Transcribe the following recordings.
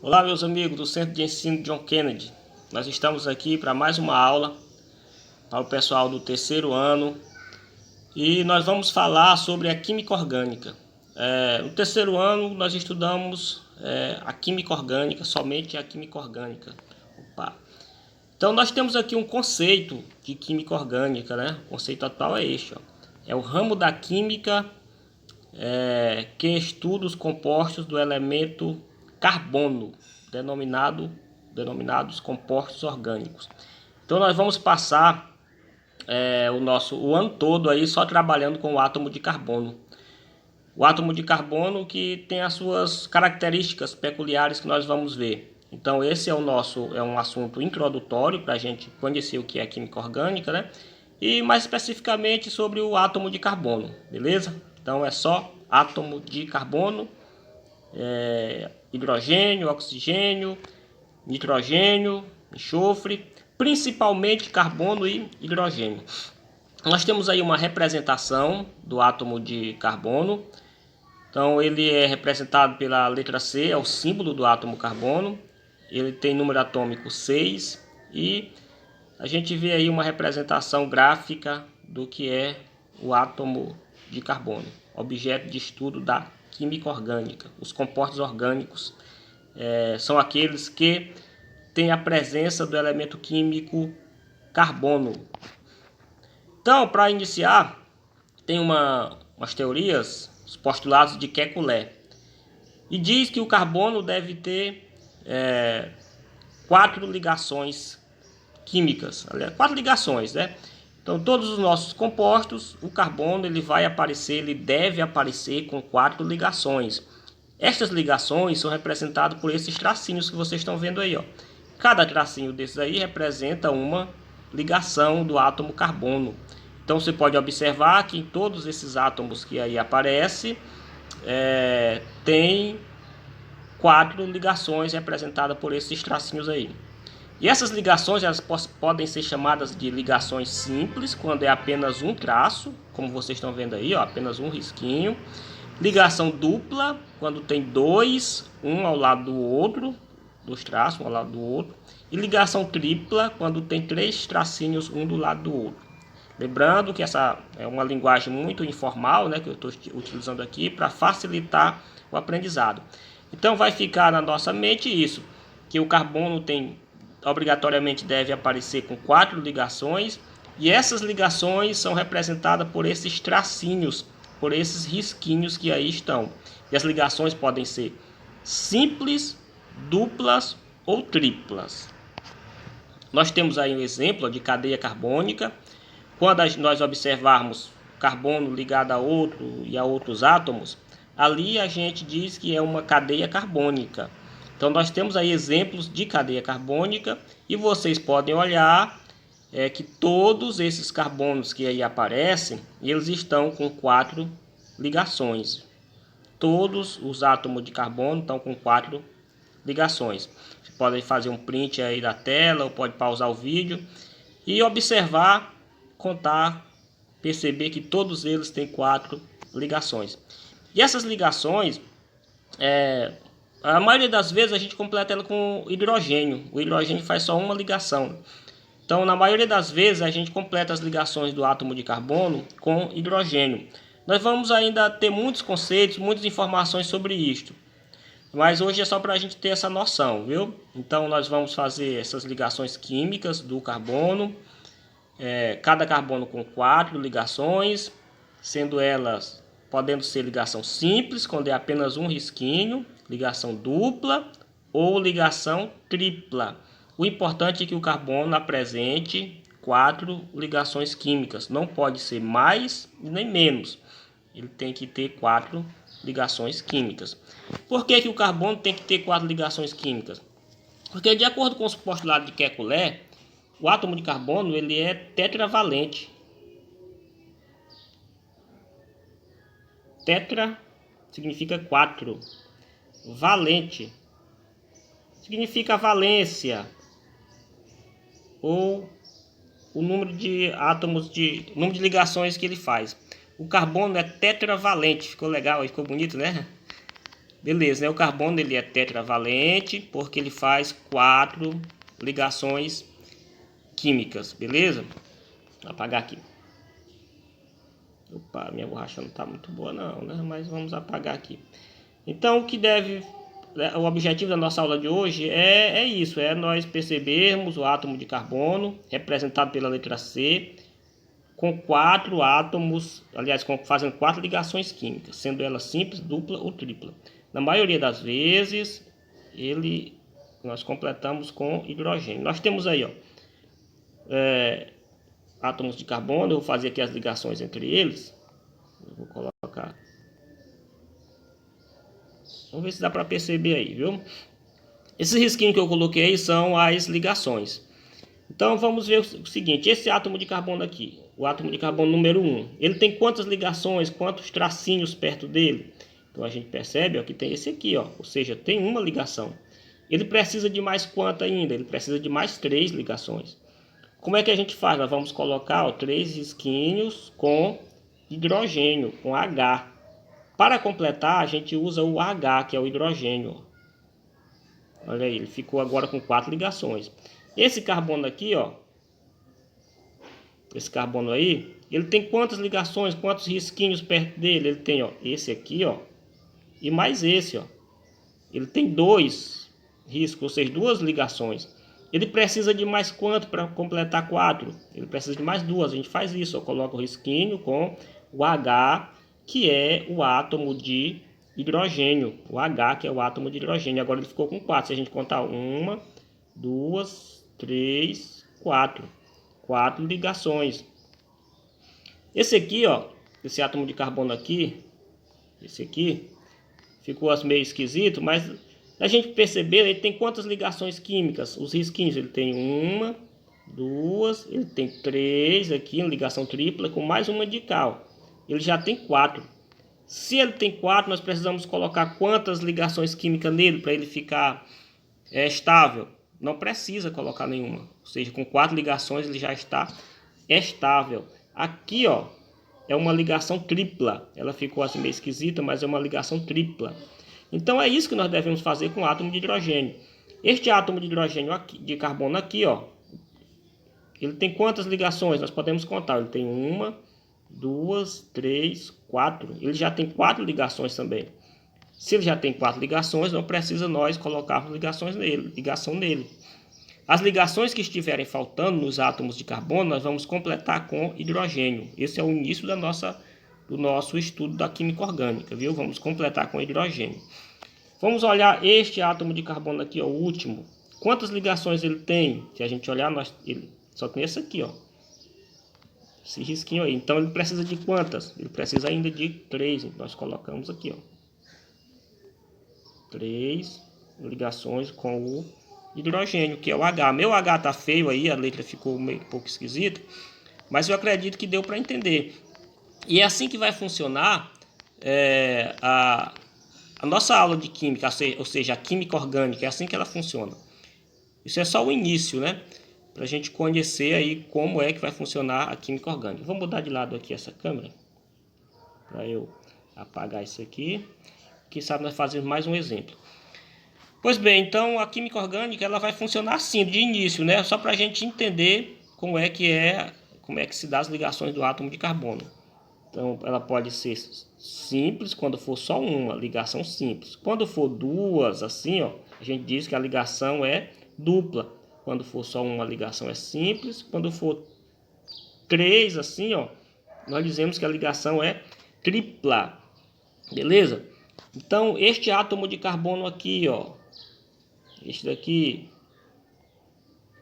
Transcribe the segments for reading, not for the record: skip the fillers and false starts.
Olá, meus amigos do Centro de Ensino John Kennedy. Nós estamos aqui para mais uma aula para o pessoal do terceiro ano e nós vamos falar sobre a química orgânica. No terceiro ano nós estudamos a química orgânica, somente a química orgânica. Opa. Então nós temos aqui um conceito de química orgânica, né? O conceito atual é este, ó. É o ramo da química que estuda os compostos do elemento carbono, denominados compostos orgânicos. Então nós vamos passar o ano todo aí só trabalhando com o átomo de carbono. O átomo de carbono que tem as suas características peculiares que nós vamos ver. Então esse é um assunto introdutório para a gente conhecer o que é química orgânica, né? E mais especificamente sobre o átomo de carbono, beleza? Então é só átomo de carbono, hidrogênio, oxigênio, nitrogênio, enxofre, principalmente carbono e hidrogênio. Nós temos aí uma representação do átomo de carbono. Então ele é representado pela letra C, é o símbolo do átomo carbono. Ele tem número atômico 6 e a gente vê aí uma representação gráfica do que é o átomo de carbono, objeto de estudo da química orgânica. Os compostos orgânicos são aqueles que têm a presença do elemento químico carbono. Então, para iniciar, tem umas teorias, os postulados de Kekulé, e diz que o carbono deve ter 4 ligações químicas, aliás, 4 ligações, né? Então, todos os nossos compostos, o carbono ele deve aparecer com 4 ligações. Estas ligações são representadas por esses tracinhos que vocês estão vendo aí, ó. Cada tracinho desses aí representa uma ligação do átomo carbono. Então você pode observar que em todos esses átomos que aí aparecem, tem 4 ligações representadas por esses tracinhos aí. E essas ligações elas podem ser chamadas de ligações simples, quando é apenas um traço, como vocês estão vendo aí, ó, apenas um risquinho. Ligação dupla, quando tem dois, um ao lado do outro, dos traços, um ao lado do outro. E ligação tripla, quando tem 3 tracinhos, um do lado do outro. Lembrando que essa é uma linguagem muito informal, né, que eu estou utilizando aqui para facilitar o aprendizado. Então vai ficar na nossa mente isso, que o carbono obrigatoriamente deve aparecer com 4 ligações, e essas ligações são representadas por esses tracinhos, por esses risquinhos que aí estão. E as ligações podem ser simples, duplas ou triplas. Nós temos aí um exemplo de cadeia carbônica. Quando nós observarmos carbono ligado a outro e a outros átomos, ali a gente diz que é uma cadeia carbônica. Então nós temos aí exemplos de cadeia carbônica e vocês podem olhar que todos esses carbonos que aí aparecem, eles estão com 4 ligações. Todos os átomos de carbono estão com 4 ligações. Você pode fazer um print aí da tela ou pode pausar o vídeo e observar, contar, perceber que todos eles têm 4 ligações. E essas ligações, a maioria das vezes a gente completa ela com hidrogênio. O hidrogênio faz só uma ligação. Então, na maioria das vezes a gente completa as ligações do átomo de carbono com hidrogênio. Nós vamos ainda ter muitos conceitos, muitas informações sobre isto. Mas hoje é só para a gente ter essa noção, viu? Então nós vamos fazer essas ligações químicas do carbono. Cada carbono com 4 ligações, sendo elas podendo ser ligação simples, quando é apenas um risquinho, ligação dupla ou ligação tripla. O importante é que o carbono apresente 4 ligações químicas, não pode ser mais nem menos, ele tem que ter 4 ligações químicas. Por que o carbono tem que ter 4 ligações químicas? Porque de acordo com os postulados de Kekulé, o átomo de carbono ele é tetravalente. Tetra significa 4. Valente significa valência ou o número de átomos número de ligações que ele faz. O carbono é tetravalente, ficou legal, ficou bonito, né? Beleza, né? O carbono ele é tetravalente porque ele faz 4 ligações químicas, beleza? Vou apagar aqui. Opa, minha borracha não está muito boa não, né? Mas vamos apagar aqui. Então, o objetivo da nossa aula de hoje é isso, é nós percebermos o átomo de carbono, representado pela letra C, com 4 átomos, aliás, fazendo 4 ligações químicas, sendo elas simples, dupla ou tripla. Na maioria das vezes, nós completamos com hidrogênio. Nós temos aí, ó, átomos de carbono. Eu vou fazer aqui as ligações entre eles. Eu vou colocar. Vamos ver se dá para perceber aí, viu? Esses risquinhos que eu coloquei aí são as ligações. Então vamos ver o seguinte, esse átomo de carbono aqui, o átomo de carbono número 1, ele tem quantas ligações, quantos tracinhos perto dele? Então a gente percebe, ó, que tem esse aqui, ó, ou seja, tem uma ligação. Ele precisa de mais quanto ainda? Ele precisa de mais 3 ligações. Como é que a gente faz? Nós vamos colocar, ó, 3 risquinhos com hidrogênio, com H. Para completar, a gente usa o H, que é o hidrogênio. Olha aí, ele ficou agora com 4 ligações. Esse carbono aqui, ó, esse carbono aí, ele tem quantas ligações, quantos risquinhos perto dele? Ele tem, ó, esse aqui, ó, e mais esse, ó. Ele tem 2 riscos, ou seja, 2 ligações. Ele precisa de mais quanto para completar 4? Ele precisa de mais 2. A gente faz isso, ó, coloca o risquinho com o H, que é o átomo de hidrogênio. O H, que é o átomo de hidrogênio. Agora ele ficou com 4. Se a gente contar 1, 2, 3, 4. 4 ligações. Esse aqui, ó, esse átomo de carbono aqui, esse aqui, ficou meio esquisito, mas a gente perceber, ele tem quantas ligações químicas? Os risquinhos, ele tem 1, 2, ele tem 3 aqui, ligação tripla, com mais uma de cal. Ele já tem 4. Se ele tem 4, nós precisamos colocar quantas ligações químicas nele para ele ficar estável? Não precisa colocar nenhuma. Ou seja, com 4 ligações ele já está estável. Aqui, ó, é uma ligação tripla. Ela ficou assim meio esquisita, mas é uma ligação tripla. Então é isso que nós devemos fazer com o átomo de hidrogênio. Este átomo de hidrogênio aqui, de carbono aqui, ó, ele tem quantas ligações? Nós podemos contar. Ele tem 1, 2, 3, 4. Ele já tem 4 ligações também. Se ele já tem 4 ligações, não precisa nós colocarmos ligação nele. As ligações que estiverem faltando nos átomos de carbono, nós vamos completar com hidrogênio. Esse é o início do nosso estudo da química orgânica, viu? Vamos completar com hidrogênio. Vamos olhar este átomo de carbono aqui, ó, o último. Quantas ligações ele tem? Se a gente olhar, ele só tem esse aqui, ó. Esse risquinho aí. Então ele precisa de quantas? Ele precisa ainda de 3. Então nós colocamos aqui, ó, 3 ligações com o hidrogênio, que é o H. Meu H tá feio aí, a letra ficou um pouco esquisita, mas eu acredito que deu para entender. E é assim que vai funcionar a nossa aula de química, ou seja, a química orgânica, é assim que ela funciona. Isso é só o início, né? Para a gente conhecer aí como é que vai funcionar a química orgânica. Vou mudar de lado aqui essa câmera, para eu apagar isso aqui. Quem sabe nós fazemos mais um exemplo. Pois bem, então a química orgânica ela vai funcionar assim, de início, né? Só para a gente entender como é que se dá as ligações do átomo de carbono. Então ela pode ser simples quando for só uma ligação simples. Quando for duas, assim, ó, a gente diz que a ligação é dupla. Quando for só uma ligação é simples. Quando for 3, assim, ó, nós dizemos que a ligação é tripla. Beleza? Então este átomo de carbono aqui, ó, este daqui,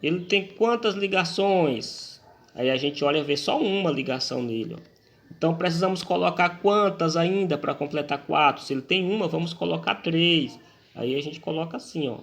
ele tem quantas ligações? Aí a gente olha e vê só uma ligação nele, ó. Então precisamos colocar quantas ainda para completar 4? Se ele tem uma, vamos colocar 3. Aí a gente coloca assim, ó,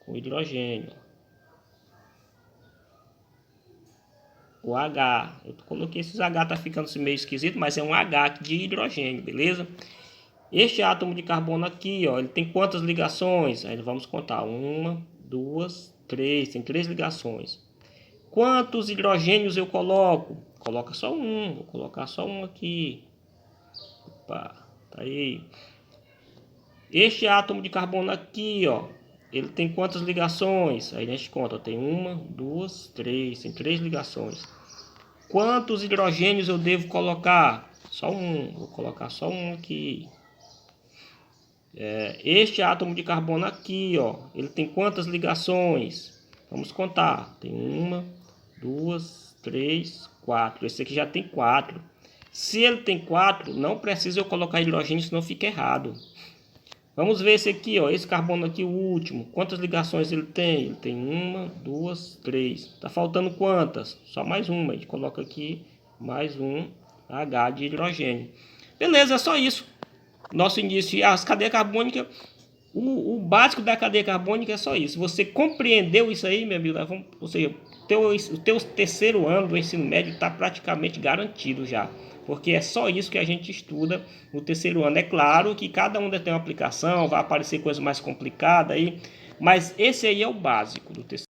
com hidrogênio. O H. Eu coloquei esses H, tá ficando meio esquisito, mas é um H de hidrogênio, beleza? Este átomo de carbono aqui, ó, ele tem quantas ligações? Aí vamos contar. 1, 2, 3. Tem 3 ligações. Quantos hidrogênios eu coloco? Coloca só um. Vou colocar só um aqui. Opa, tá aí. Este átomo de carbono aqui, ó, ele tem quantas ligações? Aí a gente conta, ó, tem 1, 2, 3, tem 3 ligações. Quantos hidrogênios eu devo colocar? Só um, vou colocar só um aqui. Este átomo de carbono aqui, ó, ele tem quantas ligações? Vamos contar. Tem 1, 2, 3, 4. Esse aqui já tem 4. Se ele tem 4, não precisa eu colocar hidrogênio, senão fica errado. Vamos ver esse aqui, ó, esse carbono aqui, o último. Quantas ligações ele tem? Ele tem 1, 2, 3. Tá faltando quantas? Só mais uma. A gente coloca aqui mais um H de hidrogênio. Beleza, é só isso. Nosso início, as cadeias carbônicas, o básico da cadeia carbônica é só isso. Você compreendeu isso aí, meu amigo? Ou seja, o teu terceiro ano do ensino médio está praticamente garantido já. Porque é só isso que a gente estuda no terceiro ano. É claro que cada um tem uma aplicação, vai aparecer coisa mais complicada aí, mas esse aí é o básico do terceiro.